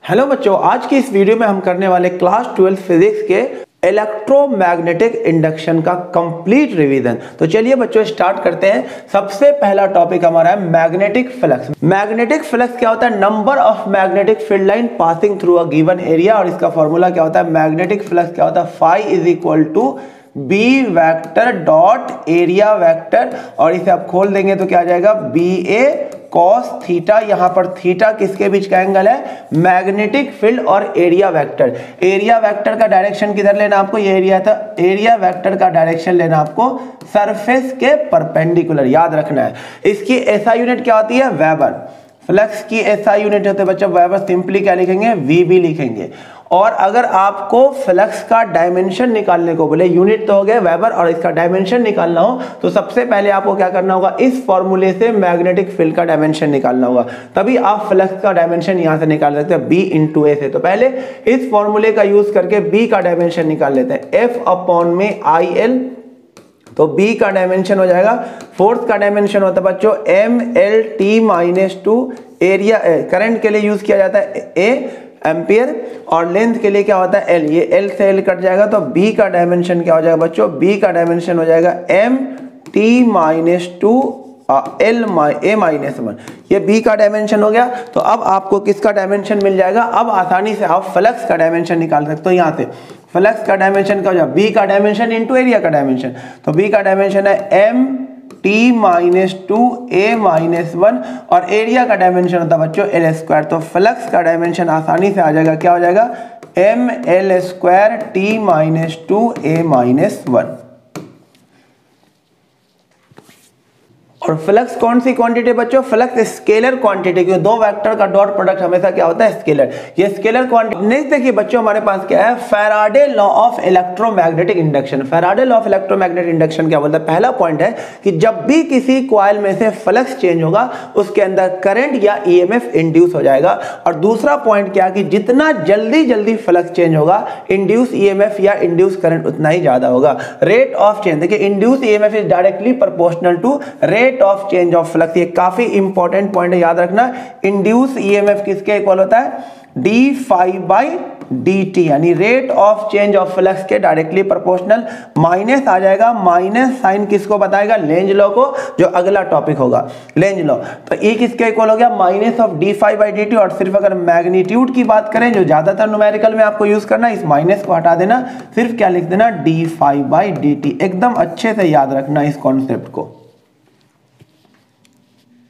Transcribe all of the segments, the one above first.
Hello बच्चों, आज की इस वीडियो में हम करने वाले क्लास 12 फिजिक्स के इलेक्ट्रोमैग्नेटिक इंडक्शन का कंप्लीट रिवीजन। तो चलिए बच्चों स्टार्ट करते हैं। सबसे पहला टॉपिक हमारा है मैग्नेटिक फ्लक्स। मैग्नेटिक फ्लक्स क्या होता है? Number of magnetic field line passing through a given area. और इसका फॉर्मूला क्या होता है? मैग्नेटिक फ्लक्स क्या होता है? Phi is equal to B vector dot area vector. और इसे आप खोल देंगे तो क्या आ जाएगा? B A cos theta. यहां पर थीटा किसके बीच का एंगल है? मैग्नेटिक फील्ड और एरिया वेक्टर। एरिया वेक्टर का डायरेक्शन किधर लेना आपको? ये एरिया था। एरिया वेक्टर का डायरेक्शन लेना आपको सरफेस के परपेंडिकुलर, याद रखना है। इसकी एसआई यूनिट क्या होती है? वेबर। फ्लक्स की एसआई यूनिट होते हैं बच्चों वेबर। सिंपली क्या लिखेंगे? वीबी लिखेंगे। और अगर आपको फ्लक्स का डायमेंशन निकालने को बोले, यूनिट तो हो गया वेबर, और इसका डायमेंशन निकालना हो तो सबसे पहले आपको क्या करना होगा? इस फॉर्मूले से मैग्नेटिक फील्ड का डायमेंशन निकालना होगा, तभी आप फ्लक्स का डायमेंशन यहां से निकाल सकते हैं, बी इंटू ए से। तो पहले इस फॉर्मूले का यूज करके बी का डायमेंशन निकाल लेते हैं, एफ अपॉन में आई एल। तो बी का डायमेंशन हो जाएगा, फोर्स का डायमेंशन होता है बच्चों M L T minus two. Area current के लिए यूज किया जाता है ए एम्पियर, और लेंथ के लिए क्या होता है? एल। ये एल से एल कट जाएगा तो बी का डायमेंशन क्या हो जाएगा बच्चों? बी का डायमेंशन हो जाएगा M T minus two L A minus one. ये बी का डायमेंशन हो गया। तो अब आपको किसका डायमेंशन मिल जाएगा? अब आसानी से आप फ्लक्स का डायमेंशन निकाल सकते हो। यहाँ से फ्लक्स का डायमेंशन क्या हो जाएगा? बी का डायमेंशन इंटू एरिया का डायमेंशन। तो बी का डायमेंशन है M T minus two A minus one, और एरिया का डायमेंशन होता है बच्चों एल स्क्वायर। तो फ्लक्स का डायमेंशन आसानी से आ जाएगा, क्या हो जाएगा? M L square T minus two A minus one. और फ्लक्स कौन सी क्वांटिटी बच्चों? फ्लक्स स्केलर क्वांटिटी, क्योंकि दो वेक्टर का डॉट प्रोडक्ट हमेशा क्या होता है? स्केलर। ये स्केलर क्वांटिटी। नेक्स्ट देखिए बच्चों, हमारे पास क्या है? Faraday law of electromagnetic induction. Faraday law of electromagnetic induction क्या बोलता है? पहला पॉइंट है कि जब भी किसी कॉइल में से फ्लक्स चेंज होगा उसके अंदर करंट या ईएमएफ इंड्यूस हो जाएगा। और दूसरा पॉइंट क्या, कि जितना जल्दी फ्लक्स चेंज होगा इंड्यूस ईएमएफ या इंड्यूस करंट उतना ही ज्यादा होगा। रेट ऑफ चेंज, देखिए induce EMF is directly proportional to rate of change of flux. ये काफी इंपॉर्टेंट पॉइंट है, याद रखना। इंड्यूस ईएमएफ किसके इक्वल होता है? D phi by D t, यानी rate of change of flux के डायरेक्टली प्रोपोर्शनल। माइनस आ जाएगा, माइनस साइन किसको बताएगा? लेंज लॉ को, जो अगला टॉपिक होगा लेंज लॉ। तो ये किसके इक्वल हो गया? Minus of D phi by D T. और सिर्फ अगर मैग्नीट्यूड की बात करें, जो ज्यादातर न्यूमेरिकल में आपको यूज करना, इस माइनस को हटा देना, सिर्फ क्या लिख देना? D phi by D T. एकदम अच्छे से याद रखना इस कॉन्सेप्ट को।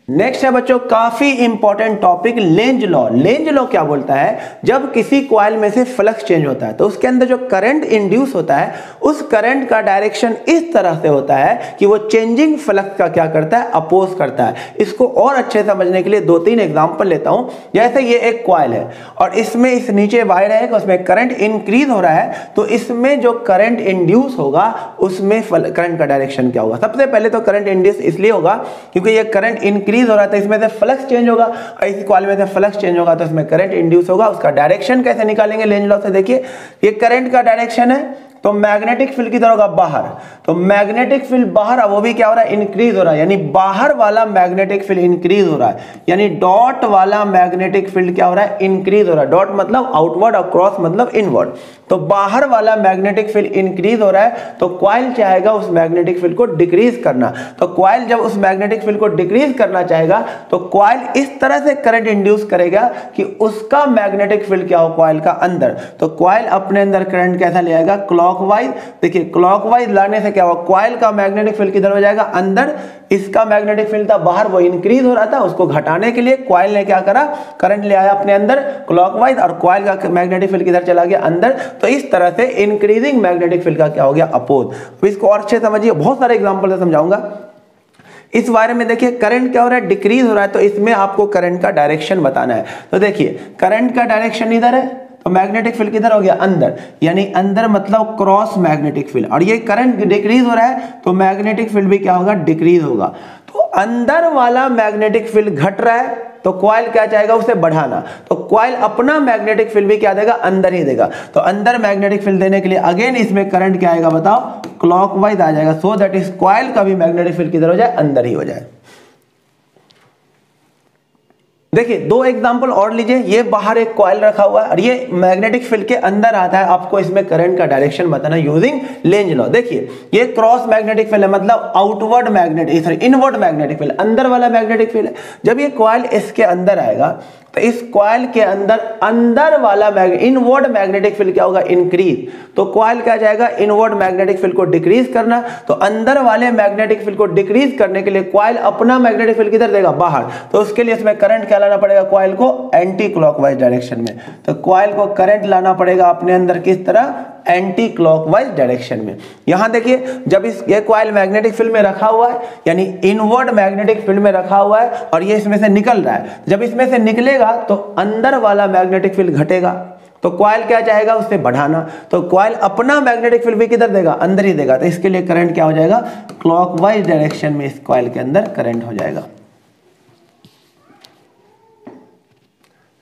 नेक्स्ट है बच्चों काफी important topic, Lenz law. Lenz law क्या बोलता है? जब किसी कॉइल में से फ्लक्स चेंज होता है तो उसके अंदर जो करंट इंड्यूस होता है उस करंट का डायरेक्शन इस तरह से होता है कि वो चेंजिंग फ्लक्स का क्या करता है? अपोज करता है। इसको और अच्छे से समझने के लिए दो तीन एग्जांपल लेता हूं। जैसे ये एक कॉइल है और इसमें इस नीचे वायर है, उसमें करंट इंक्रीज हो रहा है, तो इसमें जो करंट इंड्यूस होगा उसमें करंट का डायरेक्शन क्या होगा? सबसे पहले तो करंट इंड्यूस इसलिए होगा क्योंकि ये करंट इंक्रीज हो रहा था, इसमें से फ्लक्स चेंज होगा, और इस कॉइल में से फ्लक्स चेंज होगा तो इसमें करंट इंड्यूस होगा। उसका डायरेक्शन कैसे निकालेंगे लेंज लॉ से? देखिए ये करंट का डायरेक्शन है, तो मैग्नेटिक फील्ड किधर होगा? बाहर। तो मैग्नेटिक फील्ड बाहर, वो भी क्या हो रहा है? इंक्रीज हो रहा है, यानी बाहर वाला मैग्नेटिक फील्ड इंक्रीज हो रहा है, यानी डॉट वाला मैग्नेटिक फील्ड क्या हो रहा है? इंक्रीज हो रहा है। डॉट मतलब आउटवर्ड और क्रॉस मतलब इनवर्ड। तो बाहर वाला मैग्नेटिक फील्ड इंक्रीज हो रहा है, तो कॉइल चाहेगा उस मैग्नेटिक फील्ड को डिक्रीज करना। तो कॉइल जब उस मैग्नेटिक फील्ड को डिक्रीज करना चाहेगा तो कॉइल इस तरह से करंट इंड्यूस करेगा कि उसका मैग्नेटिक फील्ड क्या हो? कॉइल का अंदर। तो कॉइल अपने अंदर करंट कैसा ले आएगा? क्लॉकवाइज। देखिए क्लॉकवाइज लाने से क्या होगा? कॉइल का मैग्नेटिक फील्ड किधर हो जाएगा? अंदर। इसका मैग्नेटिक फील्ड था बाहर, वो इंक्रीज हो रहा था, उसको घटाने के लिए कॉइल ने क्या करा? करंट ले आया अपने अंदर क्लॉकवाइज, और कॉइल का मैग्नेटिक फील्ड किधर चला गया? अंदर। तो इस तरह से इंक्रीजिंग मैग्नेटिक फील्ड का क्या हो गया? अपोज। तो इसको और अच्छे समझिए, बहुत सारे एग्जांपल से समझाऊंगा। इस वायर में देखिए करंट क्या हो रहा है? डिक्रीज हो रहा है, तो इसमें आपको करंट का डायरेक्शन बताना है। तो देखिए करंट का डायरेक्शन इधर है, तो मैग्नेटिक फील्ड किधर हो गया? अंदर, यानी अंदर मतलब क्रॉस मैग्नेटिक फील्ड। और ये करंट डिक्रीज हो रहा है तो मैग्नेटिक फील्ड भी क्या होगा? डिक्रीज होगा। तो अंदर वाला मैग्नेटिक फील्ड घट रहा है तो कॉइल क्या चाहेगा? उसे बढ़ाना। तो कॉइल अपना मैग्नेटिक फील्ड भी क्या देगा? अंदर ही देगा। तो अंदर मैग्नेटिक फील्ड देने के लिए अगेन इसमें करंट क्या आएगा बताओ? क्लॉकवाइज आ जाएगा, सो दैट इस कॉइल का भी मैग्नेटिक फील्ड किधर हो जाए? अंदर ही हो जाए। देखिए दो एग्जांपल और लीजिए, ये बाहर एक कॉइल रखा हुआ है और ये मैग्नेटिक फील्ड के अंदर आता है, आपको इसमें करंट का डायरेक्शन बताना यूजिंग लेंज लॉ। देखिए ये क्रॉस मैग्नेटिक फील्ड है, मतलब outward magnetic inward magnetic field, अंदर वाला मैग्नेटिक फील्ड है। जब ये कॉइल इसके अंदर आएगा तो इस कॉइल के अंदर वाला इनवर्ड मैग्नेटिक फील्ड क्या होगा, इंक्रीज। तो कॉइल क्या जाएगा, इनवर्ड मैग्नेटिक फील्ड को डिक्रीज करना। तो अंदर वाले मैग्नेटिक फील्ड को डिक्रीज करने के लिए कॉइल अपना मैग्नेटिक फील्ड किधर देगा, बाहर। तो उसके लिए इसमें करंट क्या लाना पड़ेगा, कॉइल को एंटी क्लॉकवाइज डायरेक्शन में। तो कॉइल को करंट लाना पड़ेगा अपने अंदर किस तरह, एंटी क्लॉकवाइज डायरेक्शन में। यहां देखिए जब ये कॉइल मैग्नेटिक फील्ड में रखा हुआ है, यानी इनवर्ड मैग्नेटिक फील्ड में रखा हुआ है और ये इसमें से निकल रहा है, जब इसमें से निकलेगा तो अंदर वाला मैग्नेटिक फील्ड घटेगा। तो कॉइल क्या चाहेगा, उससे बढ़ाना। तो कॉइल अपना मैग्नेटिक फील्ड भी किधर देगा, अंदर ही देगा। तो इसके लिए करंट क्या हो जाएगा, क्लॉकवाइज डायरेक्शन में इस कॉइल के अंदर करंट हो जाएगा।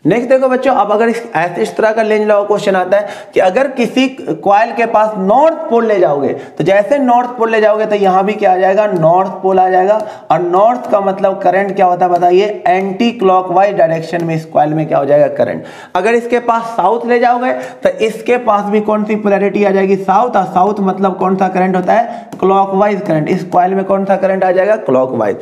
नेक्स्ट देखो बच्चों, अब अगर इस तरह का लेंज लॉ क्वेश्चन आता है कि अगर किसी कॉइल के पास नॉर्थ पोल ले जाओगे, तो जैसे नॉर्थ पोल ले जाओगे तो यहां भी क्या आ जाएगा, नॉर्थ पोल आ जाएगा। और नॉर्थ का मतलब करंट क्या होता है बताइए, एंटी क्लॉकवाइज डायरेक्शन में इस कॉइल में क्या हो जाएगा, करंट। अगर इसके पास साउथ ले जाओगे तो इसके पास भी कौन सी पोलैरिटी आ जाएगी, साउथ। और साउथ मतलब कौन सा करंट होता है, क्लॉकवाइज करंट। इस कॉइल में कौन सा करंट आ जाएगा, क्लॉकवाइज।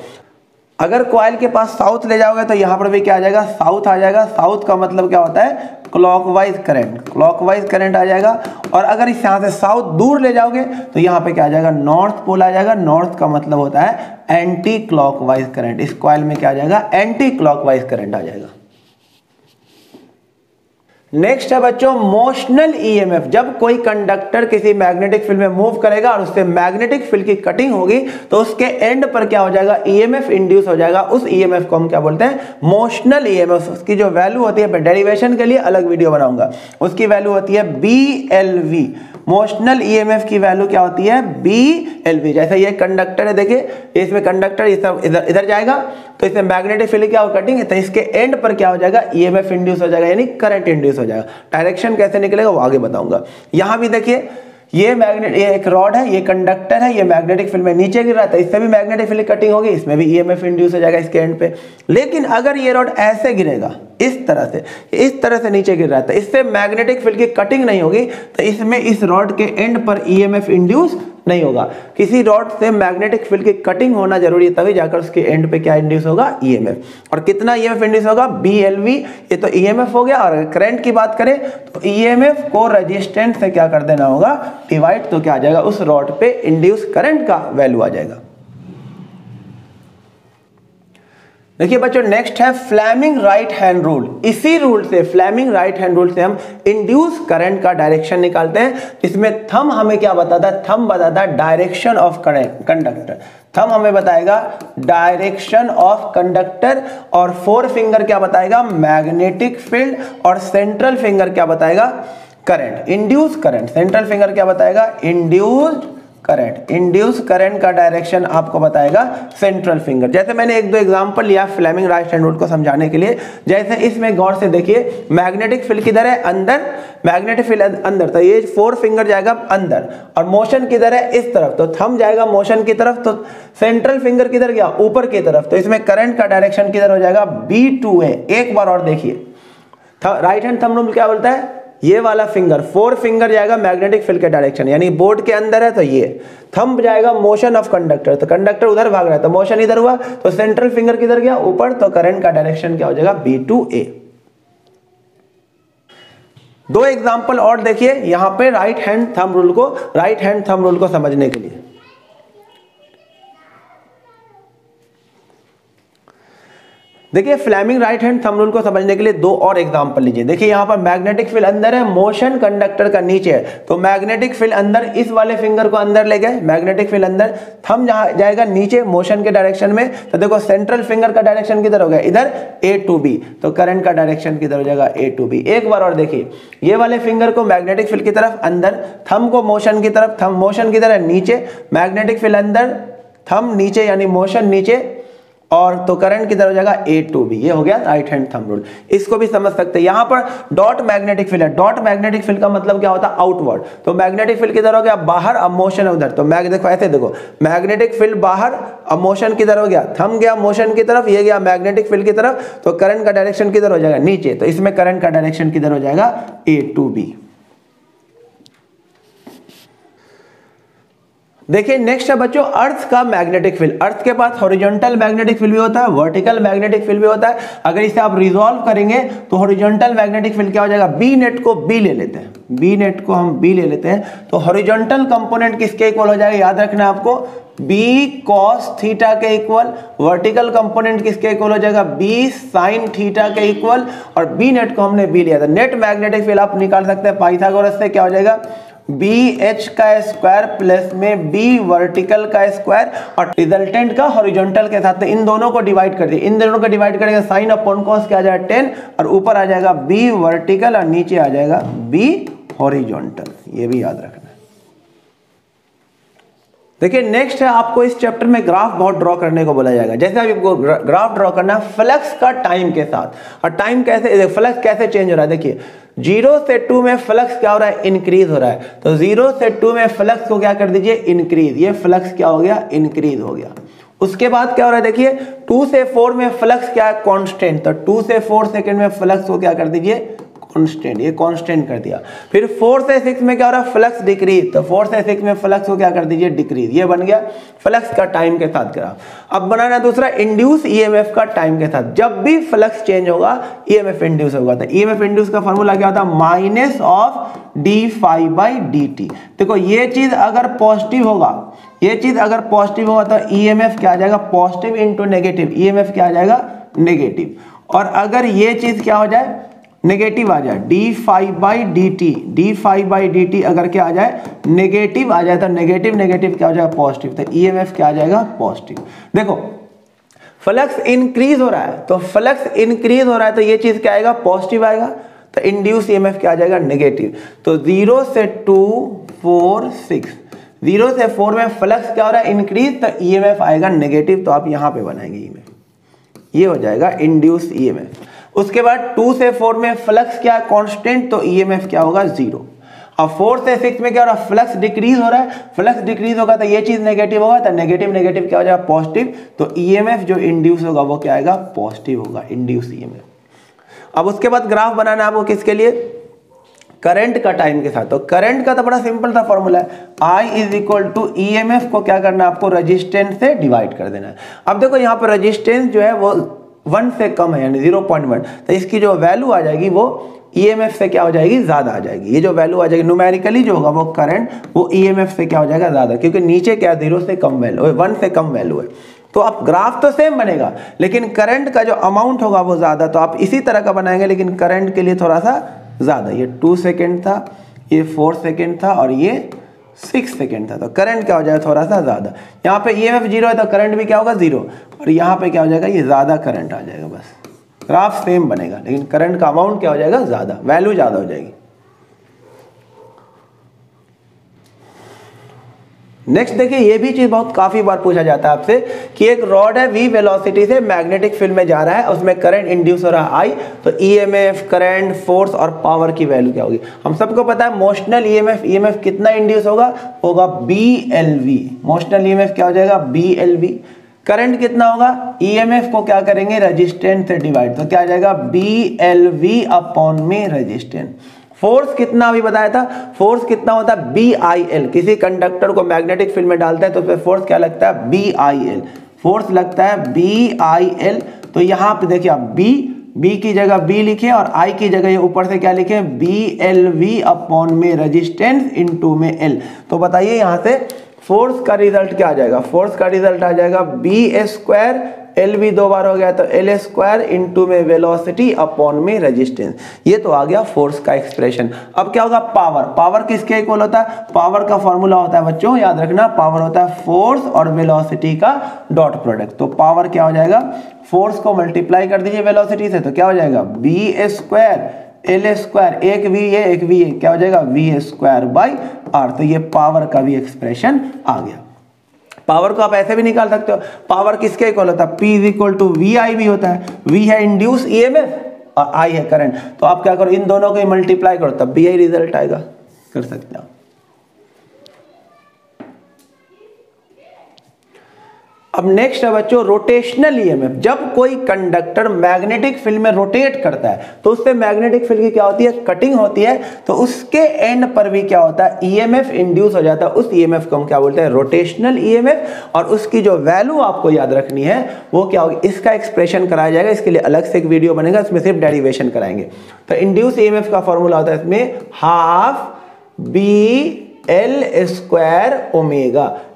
अगर कॉइल के पास साउथ ले जाओगे तो यहां पर भी क्या आ जाएगा, साउथ आ जाएगा। साउथ का मतलब क्या होता है, क्लॉकवाइज करंट, क्लॉकवाइज करंट आ जाएगा। और अगर इस यहां से साउथ दूर ले जाओगे तो यहां पे क्या आ जाएगा, नॉर्थ पोल आ जाएगा। नॉर्थ का मतलब होता है एंटी क्लॉकवाइज करंट। इस कॉइल में क्या आ जाएगा, एंटी क्लॉकवाइज करंट आ जाएगा। नेक्स्ट है बच्चों मोशनल ईएमएफ। जब कोई कंडक्टर किसी मैग्नेटिक फील्ड में मूव करेगा और उससे मैग्नेटिक फील्ड की कटिंग होगी तो उसके एंड पर क्या हो जाएगा, ईएमएफ इंड्यूस हो जाएगा। उस ईएमएफ को हम क्या बोलते हैं, मोशनल ईएमएफ। उसकी जो वैल्यू होती है, डेरिवेशन के लिए अलग वीडियो बनाऊंगा, उसकी वैल्यू होती है BLV। मोशनल ईएमएफ की वैल्यू क्या होती है, BLV। जैसे ये कंडक्टर है, देखिए इसमें कंडक्टर इधर जाएगा तो इसमें मैग्नेटिक फील्ड क्या हो, कटिंग है। तो इसके एंड पर क्या हो जाएगा, ईएमएफ इंड्यूस हो जाएगा, यानी करंट इंड्यूस हो जाएगा। डायरेक्शन कैसे निकलेगा वो आगे बताऊंगा। यहां भी देखिए ये एक रॉड है, ये कंडक्टर है, ये मैग्नेटिक फील्ड में नीचे गिर रहा था, इससे भी मैग्नेटिक फील्ड कटिंग होगी, इसमें भी ईएमएफ इंड्यूस हो जाएगा इसके एंड पे। लेकिन अगर ये रॉड ऐसे गिरेगा, इस तरह से नीचे गिर रहा था, इससे मैग्नेटिक फील्ड की कटिंग नहीं होगी, तो इसमें इस रॉड के एंड पर ईएमएफ इंड्यूस नहीं होगा। किसी रॉड से मैग्नेटिक फील्ड की कटिंग होना जरूरी है, तभी जाकर उसके एंड पे क्या इंड्यूस होगा, ईएमएफ। और कितना ईएमएफ इंड्यूस होगा, BLV। ये तो ईएमएफ हो गया। और करंट की बात करें तो ईएमएफ को रेजिस्टेंस से क्या कर देना होगा, डिवाइड। तो क्या आ जाएगा, उस रॉड पे इंड्यूस करंट का वैल्यू आ जाएगा। देखिए बच्चों नेक्स्ट है फ्लेमिंग राइट हैंड रूल। इसी रूल से, फ्लेमिंग राइट हैंड रूल से हम इंड्यूस करंट का डायरेक्शन निकालते हैं। इसमें थंब हमें क्या बताता है, थंब बताता है डायरेक्शन ऑफ कंडक्टर। थंब हमें बताएगा डायरेक्शन ऑफ कंडक्टर और फोर फिंगर क्या बताएगा, मैग्नेटिक फील्ड। और सेंट्रल फिंगर क्या बताएगा, current, induce current. Central finger क्या बताएगा, इंड्यूस्ड करंट। इंड्यूस करंट का डायरेक्शन आपको बताएगा सेंट्रल फिंगर। जैसे मैंने एक दो एग्जांपल लिया फ्लेमिंग राइट हैंड रूल को समझाने के लिए। जैसे इसमें गौर से देखिए, मैग्नेटिक फील्ड किधर है, अंदर, मैग्नेटिक फील्ड अंदर, तो ये फोर फिंगर जाएगा अंदर। और मोशन किधर है, इस तरफ, तो थंब जाएगा मोशन की तरफ। तो सेंट्रल फिंगर किधर गया, ऊपर की तरफ। तो इसमें करंट का डायरेक्शन किधर हो जाएगा, B2A। एक बार और देखिए, राइट हैंड थंब रूल क्या बोलता है, ये वाला फिंगर, फोर फिंगर जाएगा मैग्नेटिक फील्ड के डायरेक्शन, यानी बोर्ड के अंदर है तो ये। थंब जाएगा मोशन ऑफ कंडक्टर, तो कंडक्टर उधर भाग रहा है तो मोशन इधर हुआ। तो सेंट्रल फिंगर किधर गया, ऊपर। तो करंट का डायरेक्शन क्या हो जाएगा, B2A। दो एग्जांपल और देखिए यहां पे राइट हैंड थंब रूल को समझने के लिए। देखिए Fleming right hand thumb rule को समझने के लिए दो और एग्जांपल लीजिए। देखिए यहां पर मैग्नेटिक फील्ड अंदर है, मोशन कंडक्टर का नीचे है। तो मैग्नेटिक फील्ड अंदर, इस वाले फिंगर को अंदर ले गए, मैग्नेटिक फील्ड अंदर, थंब जहां जाएगा नीचे मोशन के डायरेक्शन में। तो देखो सेंट्रल फिंगर का डायरेक्शन किधर हो गया, इधर, A to B। तो करंट का डायरेक्शन किधर हो जाएगा, A to B। एक बार और देखिए, ये वाले फिंगर को मैग्नेटिक फील्ड की तरफ अंदर, थंब को मोशन की तरफ। थंब मोशन किधर है, नीचे, मैग्नेटिक फील्ड अंदर, थंब नीचे, यानी मोशन नीचे। और तो करंट किधर हो जाएगा A to B। ये हो गया राइट हैंड थंब रूल। इसको भी समझ सकते हैं। यहाँ पर डॉट मैग्नेटिक फील्ड है। डॉट मैग्नेटिक फील्ड का मतलब क्या होता है आउटवर्ड। तो मैग्नेटिक फील्ड किधर हो गया बाहर, अब मोशन है उधर। तो देखो ऐसे देखो, मैग्नेटिक फील्ड बाहर, अब मोशन किधर हो गया, थंब गया मोशन की तरफ, ये गया मैग्नेटिक फील्ड की तरफ। तो करंट का डायरेक्शन किधर हो जाएगा नीचे। तो इसमें करंट का डायरेक्शन किधर हो जाएगा A to B। देखिए नेक्स्ट है बच्चों अर्थ का मैग्नेटिक फील्ड। अर्थ के पास हॉरिजॉन्टल मैग्नेटिक फील्ड भी होता है, वर्टिकल मैग्नेटिक फील्ड भी होता है। अगर इसे आप रिजॉल्व करेंगे तो हॉरिजॉन्टल मैग्नेटिक फील्ड क्या हो जाएगा, बी नेट को बी ले लेते हैं, बी नेट को हम बी ले लेते हैं। तो हॉरिजॉन्टल कंपोनेंट किसके इक्वल हो जाएगा, याद रखना आपको, बी कॉस थीटा के इक्वल। वर्टिकल कंपोनेंट किसके इक्वल हो जाएगा, बी साइन थीटा के इक्वल। और बी नेट को हमने बी लिया था। नेट मैग्नेटिक फील्ड आप निकाल सकते हैं पाइथागोरस से, क्या हो जाएगा बी एच का स्क्वायर प्लस में बी वर्टिकल का स्क्वायर और रिजल्टेंट का हॉरिजॉन्टल के साथ। इन दोनों को डिवाइड कर दिए, इन दोनों को डिवाइड करेंगे साइन अपॉन कॉस क्या आ जाएगा 10 और ऊपर आ जाएगा बी वर्टिकल और नीचे आ जाएगा बी हॉरिजॉन्टल। ये भी याद रखना। देखिए नेक्स्ट है आपको इस चैप्टर में ग्राफ बहुत ड्रॉ करने को बोला जाएगा। जैसे आपको ग्राफ ड्रॉ करना है फ्लक्स का टाइम के साथ। और टाइम कैसे, फ्लक्स कैसे चेंज हो रहा है, देखिए 0 से 2 में फ्लक्स क्या हो रहा है, इंक्रीज हो रहा है। तो 0 से 2 में फ्लक्स को क्या कर दीजिए, इंक्रीज। ये फ्लक्स क्या हो गया, इंक्रीज हो गया। उसके बाद क्या हो रहा है, देखिए 2 से 4 में फ्लक्स क्या है, कांस्टेंट। तो 2 से 4 सेकंड में फ्लक्स को क्या कर दीजिए, कांस्टेंट। ये कांस्टेंट कर दिया। फिर 4 से 6 में क्या हो रहा है, फ्लक्स डिक्रीज। तो 4 से 6 में फ्लक्स को क्या कर दीजिए, डिक्रीज। ये बन गया फ्लक्स का टाइम के साथ ग्राफ। अब बनाना दूसरा इंड्यूस ईएमएफ का टाइम के साथ। जब भी फ्लक्स चेंज होगा ईएमएफ इंड्यूस होगा। तो ईएमएफ इंड्यूस का फॉर्मूला क्या होता है, minus of D phi by D T. देखो ये चीज अगर पॉजिटिव होगा, ये चीज अगर पॉजिटिव होगा तो ईएमएफ क्या आ जाएगा, पॉजिटिव इंटू नेगेटिव, ईएमएफ क्या आ जाएगा, नेगेटिव। और अगर ये चीज क्या हो जाए, नेगेटिव आ जाए, D phi by D T, D phi by D T अगर क्या आ जाए, नेगेटिव आ जाए तो नेगेटिव नेगेटिव क्या हो जाएगा, पॉजिटिव। तो ईएमएफ क्या आ जाएगा, पॉजिटिव। देखो फ्लक्स इंक्रीज हो रहा है, तो फ्लक्स इंक्रीज हो रहा है तो ये चीज क्या आएगा, पॉजिटिव आएगा। तो इंड्यूस ईएमएफ क्या आ जाएगा, नेगेटिव। तो 0 से 2 4 6, 0 से 4 में फ्लक्स क्या हो रहा है, इंक्रीज। तो ईएमएफ आएगा नेगेटिव। तो आप यहां पे बनाएंगे ईएमएफ, ये हो जाएगा इंड्यूस ईएमएफ। उसके बाद 2 से 4 में फ्लक्स क्या है, कांस्टेंट। तो ईएमएफ क्या होगा, 0। अब 4 से 6 में क्या हो रहा है, फ्लक्स डिक्रीज हो रहा है। फ्लक्स डिक्रीज होगा तो ये चीज नेगेटिव होगा। तो नेगेटिव नेगेटिव क्या हो जाएगा, पॉजिटिव। तो ईएमएफ जो इंड्यूस होगा वो क्या आएगा, पॉजिटिव होगा, इंड्यूस ईएमएफ। अब उसके बाद ग्राफ बनाना है आपको किसके लिए, करंट का टाइम के साथ। तो करंट का तो बड़ा सिंपल सा फॉर्मूला है, I is equal to EMF को क्या करना है आपको, रेजिस्टेंस से डिवाइड कर देना है। अब देखो यहाँ पर रेजिस्टेंस जो है वो 1 से कम है, यानी 0.1। तो इसकी जो वैल्यू आ जाएगी वो ईएमएफ से क्या हो जाएगी, ज्यादा आ जाएगी। ये जो वैल्यू आ जाएगी न्यूमेरिकली जो होगा वो करंट वो ईएमएफ से क्या हो जाएगा, ज्यादा, क्योंकि नीचे क्या 0 से कम वैल्यू है, 1 से कम वैल्यू है। तो आप ग्राफ तो सेम बनेगा लेकिन करंट का जो अमाउंट होगा वो ज्यादा। तो आप इसी तरह का बनाएंगे लेकिन करंट के लिए थोड़ा सा ज्यादा। ये 2 सेकेंड था, ये 4 सेकेंड था और ये 6 सेकेंड था। तो करंट क्या हो जाएगा, थोड़ा सा ज्यादा। यहाँ पे ईएमएफ 0 है तो करंट भी क्या होगा, 0। और यहाँ पे क्या हो जाएगा, ये ज्यादा करंट आ जाएगा। बस ग्राफ सेम बनेगा लेकिन करंट का अमाउंट क्या हो जाएगा, ज्यादा, वैल्यू ज्यादा हो जाएगी। नेक्स्ट देखिए, ये भी चीज बहुत काफी बार पूछा जाता है आपसे कि एक रॉड है v वेलोसिटी से मैग्नेटिक फील्ड में जा रहा है, उसमें करंट इंड्यूस हो रहा है I। तो ईएमएफ, करंट, फोर्स और पावर की वैल्यू क्या होगी। हम सबको पता है मोशनल ईएमएफ कितना इंड्यूस होगा BLV। मोशनल ईएमएफ क्या हो जाएगा, BLV। करंट कितना होगा, ईएमएफ को क्या करेंगे, रेजिस्टेंस से डिवाइड। तो क्या आ जाएगा, BLV अपॉन में रेजिस्टेंस। फोर्स कितना अभी बताया था, फोर्स कितना होता है, BIL। किसी कंडक्टर को मैग्नेटिक फील्ड में डालते हैं तो फिर फोर्स क्या लगता है, BIL। फोर्स लगता है BIL। तो यहाँ पे देखिए आप B की जगह B लिखे और I की जगह ये ऊपर से क्या लिखे, BLV अपॉन में रेजिस्टेंस इनटू में L। तो बताइए यहाँ से फोर्स का रिजल्ट क्या आ जाएगा, फोर्स का रिजल्ट आ जाएगा B स्क्वायर, LV 2 बार हो गया तो L स्क्वायर इंटू में वेलोसिटी अपॉन में रेजिस्टेंस। ये तो आ गया फोर्स का एक्सप्रेशन। अब क्या होगा, पावर। पावर किसके इक्वल होता है, पावर का फॉर्मूला होता है बच्चों, याद रखना, पावर होता है फोर्स और वेलोसिटी का डॉट प्रोडक्ट। तो पावर क्या हो जाएगा, फोर्स को मल्टीप्लाई कर दीजिए वेलोसिटी से तो क्या हो जाएगा, B स्क्वायर L स्क्वायर, एक V क्या हो जाएगा, V स्क्वायर बाई R। तो ये पावर का भी एक्सप्रेशन आ गया। पावर को आप ऐसे भी निकाल सकते हो, पावर किसके इक्वल होता है, P = VI भी होता है, V है इंड्यूस EMF और I है करंट, तो आप क्या करो इन दोनों को मल्टीप्लाई करो तब भी यही रिजल्ट आएगा, कर सकते हो। अब नेक्स्ट है बच्चों रोटेशनल ईएमएफ। जब कोई कंडक्टर मैग्नेटिक फील्ड में रोटेट करता है तो उससे मैग्नेटिक फील्ड की क्या होती है, कटिंग होती है, तो उसके एंड पर भी क्या होता है, ईएमएफ इंड्यूस हो जाता है। उस ईएमएफ को हम क्या बोलते हैं, रोटेशनल ईएमएफ। और उसकी जो वैल्यू आपको याद रखनी है वो क्या होगी, इसका एक्सप्रेशन कराया जाएगा, इसके लिए अलग से एक वीडियो बनेगा, इसमें सिर्फ डेरिवेशन कराएंगे। तो इंड्यूस ईएमएफ का फॉर्मूला होता है इसमें ½ BL²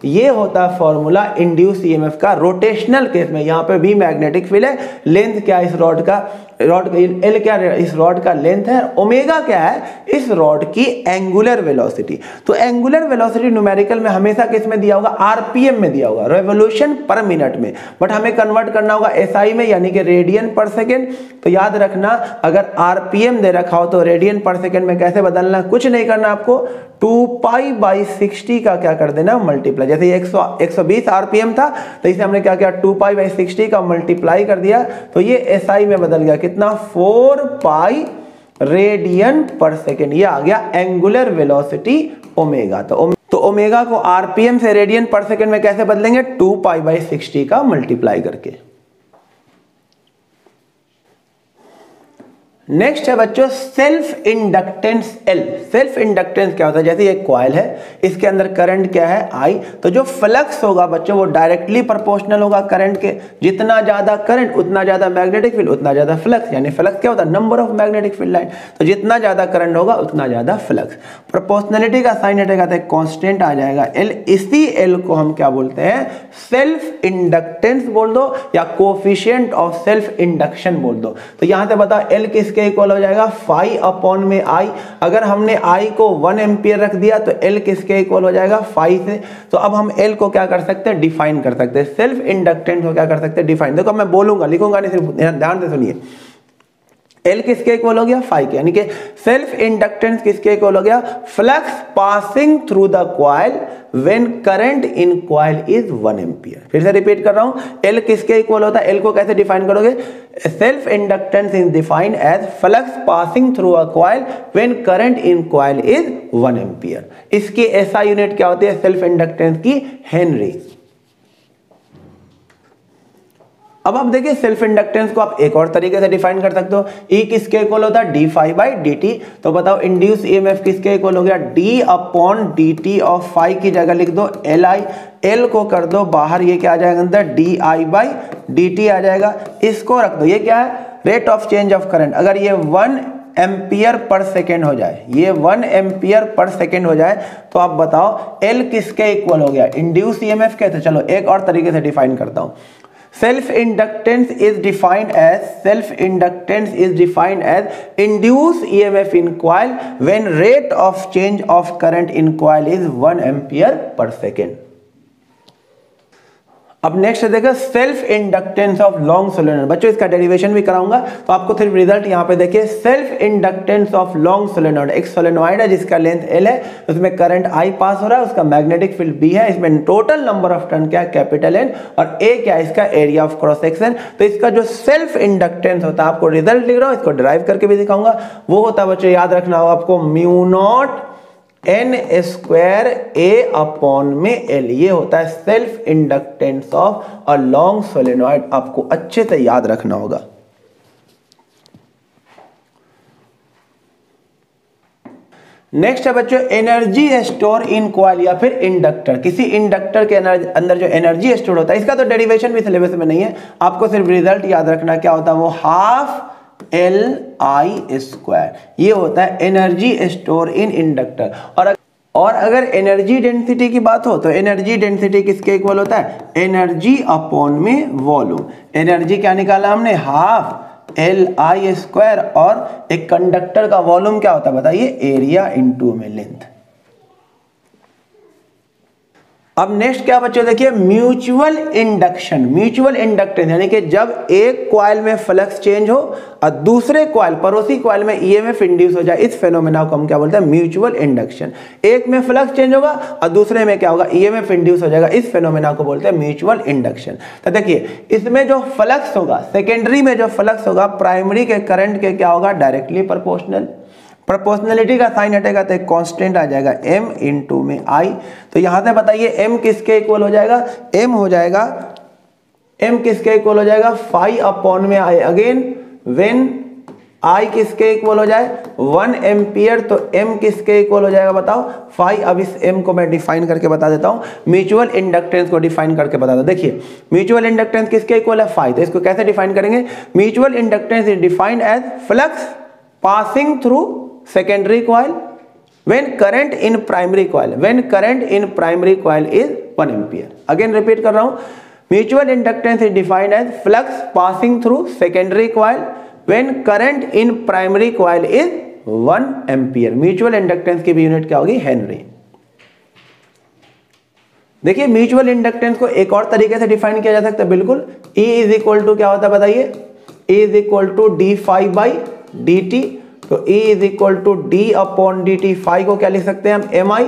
ये होता है फॉर्मूला इंड्यूस ईएमएफ का रोटेशनल केस में। यहां पे भी मैग्नेटिक फील्ड है, लेंथ क्या है इस रॉड का, L क्या इस रॉड का लेंथ है, ओमेगा क्या है इस रॉड की एंगुलर वेलोसिटी। तो एंगुलर वेलोसिटी न्यूमेरिकल में हमेशा किस में दिया होगा, आरपीएम में दिया होगा, रेवोल्यूशन पर मिनट में, बट हमें कन्वर्ट करना होगा एसआई में यानी कि रेडियन पर सेकेंड। तो याद रखना अगर आरपीएम दे रखा हो तो रेडियन पर सेकेंड में कैसे बदलना, कुछ नहीं करना आपको, 2π/60 का क्या कर देना मल्टीप्लाई। जैसे 120 आरपीएम था तो इसे हमने क्या किया 2π/60 का मल्टीप्लाई कर दिया, तो ये एसआई में बदल गया कितना, 4π रेडियन पर सेकेंड। ये आ गया एंगुलर वेलोसिटी ओमेगा। तो ओमेगा को आरपीएम से रेडियन पर सेकेंड में कैसे बदलेंगे, 2π/60 का मल्टीप्लाई करके। नेक्स्ट है बच्चों self inductance L। Self inductance क्या होता है, जैसे एक कॉइल है, इसके अंदर करंट क्या है I, तो जो फ्लक्स होगा बच्चों वो डायरेक्टली प्रोपोर्शनल होगा करंट के। जितना ज्यादा करंट उतना ज्यादा मैग्नेटिक फील्ड, उतना ज्यादा फ्लक्स, यानी फ्लक्स क्या होता है, number of magnetic field line. तो जितना ज्यादा करंट होगा उतना ज्यादा फ्लक्स। प्रोपोर्शनलिटी का साइन हटेगा तो कांस्टेंट आ जाएगा L। इसी L को हम क्या बोलते हैं, सेल्फ इंडक्टेंस बोल दो या कोफिशिएंट ऑफ सेल्फ इंडक्शन बोल दो। तो यहां से बताओ L किस के इक्वल हो जाएगा, φ/I। अगर हमने I को 1 एम्पियर रख दिया तो L किसके इक्वल हो जाएगा, φ से। तो अब हम L को क्या कर सकते हैं, डिफाइन कर सकते हैं, सेल्फ इंडक्टेंस को क्या कर सकते हैं, डिफाइन। देखो मैं बोलूंगा लिखूंगा नहीं, सिर्फ ध्यान से सुनिए। L किसके इक्वल हो गया, फाई के, यानी कि सेल्फ इंडक्टेंस किसके इक्वल हो गया, flux passing through the coil when current in coil is 1 ampere. फिर से रिपीट कर रहा हूं, L किसके इक्वल होता है, L को कैसे डिफाइन करोगे, self inductance is defined as flux passing through a coil when current in coil is 1 ampere. इसकी एसआई यूनिट क्या होती है, सेल्फ इंडक्टेंस की, हेनरी। अब आप देखिए सेल्फ इंडक्टेंस को आप एक और तरीके से डिफाइन कर सकते हो, E किसके इक्वल होता है, d∅/dt। तो बताओ इंड्यूस ईएमएफ किसके इक्वल हो गया, d/dt ऑफ फाई की जगह लिख दो Li। L को कर दो बाहर, ये क्या आ जाएगा अंदर, di/dt आ जाएगा। इसको रख दो, ये क्या है, rate of change of current. अगर ये 1 एम्पियर पर सेकेंड हो जाए, ये 1 एम्पियर पर सेकेंड हो जाए, तो आप बताओ L किसके इक्वल हो गया, इंड्यूस ईएमएफ के। तो चलो एक और तरीके से डिफाइन करता हूं। Self inductance is defined as induced EMF in coil when rate of change of current in coil is 1 ampere per second। अब नेक्स्ट देखो self inductance of long solenoid. बच्चों इसका डेरिवेशन भी कराऊंगा, तो आपको सिर्फ रिजल्ट यहाँ पे देखिए। Self inductance of long solenoid, एक सोलेनॉइड है जिसका लेंथ L है, उसमें करंट I पास हो रहा है, उसका मैग्नेटिक फील्ड B है, इसमें टोटल नंबर ऑफ टर्न क्या है, कैपिटल N, और A क्या है, इसका एरिया ऑफ क्रॉस सेक्शन। तो इसका जो सेल्फ इंडक्टेंस होता है, आपको रिजल्ट लिख रहा हूँ, इसको डिराइव करके भी दिखाऊंगा, वो होता है बच्चों, याद रखना होगा आपको, μ0 N² A/L। ये होता है self inductance of a long solenoid, आपको अच्छे से याद रखना होगा। नेक्स्ट है बच्चों एनर्जी स्टोर इन कॉइल या फिर इंडक्टर। किसी इंडक्टर के अंदर जो एनर्जी स्टोर होता है, इसका तो डेरिवेशन भी सिलेबस में नहीं है, आपको सिर्फ रिजल्ट याद रखना क्या होता है, वो ½ Li²। ये होता है एनर्जी स्टोर इन इंडक्टर। और अगर एनर्जी डेंसिटी की बात हो तो एनर्जी डेंसिटी किसके इक्वल होता है, एनर्जी अपॉन में वॉल्यूम। एनर्जी क्या निकाला हमने, ½ Li², और एक कंडक्टर का वॉल्यूम क्या होता है बताइए, एरिया इनटू में लेंथ। अब नेक्स्ट क्या बच्चों देखिए, म्यूचुअल इंडक्शन। म्यूचुअल इंडक्टेंस यानी कि जब एक कॉइल में फ्लक्स चेंज हो और दूसरे कॉइल, पड़ोसी कॉइल में ईएमएफ इंड्यूस हो जाए, इस फेनोमेना को हम क्या बोलते हैं, म्यूचुअल इंडक्शन। एक में फ्लक्स चेंज होगा और दूसरे में क्या होगा, ईएमएफ इंड्यूस हो जाएगा, इस फेनोमेना को बोलते हैं म्यूचुअल इंडक्शन। तो देखिए इसमें जो फ्लक्स होगा, सेकेंडरी में जो फ्लक्स होगा प्राइमरी के करंट के क्या होगा, डायरेक्टली प्रोपोर्शनल। प्रोपोर्शनलिटी का साइन हटेगा तो एक कांस्टेंट आ जाएगा m इंटू में I। तो यहां से बताइए m किसके इक्वल हो जाएगा, m हो जाएगा, m किसके इक्वल हो जाएगा, फाई अपॉन में I। अगेन व्हेन I किसके इक्वल हो जाए, 1 एम्पियर, तो m किसके इक्वल हो जाएगा बताओ, फाई। अब इस m को मैं डिफाइन करके बता देता हूं, म्यूचुअल इंडक्टेंस को डिफाइन करके बता दो। देखिए म्यूचुअल इंडक्टेंस किसके इक्वल है, फाई। तो इसको कैसे डिफाइन करेंगे, mutual inductance is defined as flux passing through secondary coil when current in primary coil is 1 ampere। again repeat कर रहा हूं, mutual inductance is defined as flux passing through secondary coil when current in primary coil is 1 ampere। mutual inductance की भी unit क्या होगी, Henry. देखिए mutual inductance को एक और तरीके से डिफाइन किया जा सकता है, बिल्कुल। E इज इक्वल टू क्या होता है बताइए, E is equal to D phi by D T. तो E is equal to D upon D T. Phi को क्या लिख सकते हैं हम, एम आई,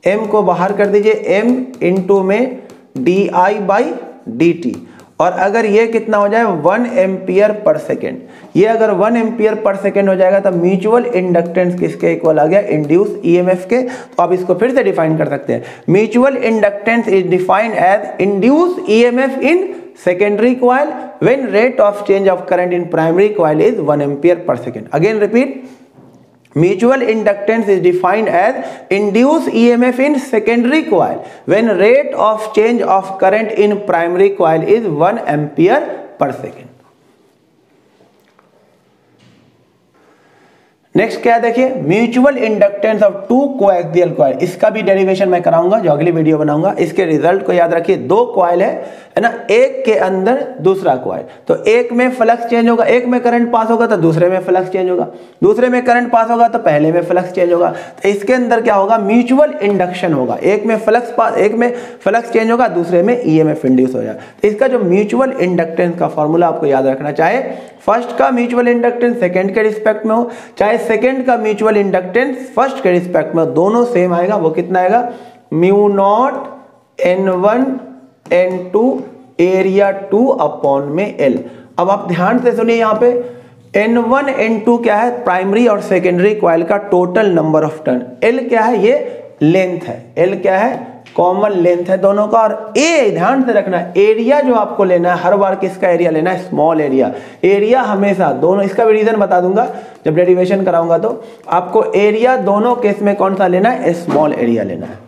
एम को बाहर कर दीजिए, m इंटू में D I by D T. और अगर ये कितना हो जाए, 1 एम्पियर पर सेकेंड, ये अगर 1 एम्पियर पर सेकेंड हो जाएगा तो म्यूचुअल इंडक्टेंस किसके इक्वल आ गया, इंड्यूस ईएमएफ के। तो आप इसको फिर से डिफाइन कर सकते हैं, mutual inductance is defined as induce EMF in secondary coil when rate of change of current in primary coil is 1 ampere per second। again repeat, mutual inductance is defined as induced EMF in secondary coil when rate of change of current in primary coil is 1 ampere per second। Next क्या देखिए, mutual inductance of two coaxial coil. इसका भी derivation मैं कराऊंगा, जो अगली video बनाऊंगा। इसके रिजल्ट को याद रखिए, दो कॉइल है ना, एक के अंदर दूसरा कॉइल, तो एक में फ्लक्स चेंज होगा, एक में करंट पास होगा तो दूसरे में फ्लक्स चेंज होगा, दूसरे में करंट पास होगा तो पहले में फ्लक्स चेंज होगा। तो इसके अंदर क्या होगा, म्यूचुअल इंडक्शन होगा, एक में फ्लक्स चेंज होगा, दूसरे में ईएमएफ इंड्यूस हो जाएगा। तो इसका जो म्यूचुअल इंडक्टेंस का फॉर्मूला आपको याद रखना, चाहे फर्स्ट का म्यूचुअल इंडक्टेंस सेकंड के रिस्पेक्ट में हो, चाहे सेकंड का म्यूचुअल इंडक्टेंस फर्स्ट के रिस्पेक्ट में हो, दोनों सेम आएगा। वो कितना आएगा, mu naught N1 N2 area 2 upon में L। अब आप ध्यान से सुनिए, यहाँ पे N1 N2 क्या है, प्राइमरी और सेकेंडरी कॉइल का total number of turn. L क्या है, ये लेंथ है, L क्या है, कॉमन लेंथ है दोनों का। और A ध्यान से रखना, एरिया जो आपको लेना है हर बार किसका एरिया लेना है, स्मॉल एरिया। एरिया हमेशा दोनों, इसका भी रीजन बता दूंगा जब डेरिवेशन कराऊंगा, तो आपको एरिया दोनों केस में कौन सा लेना है, स्मॉल एरिया लेना है।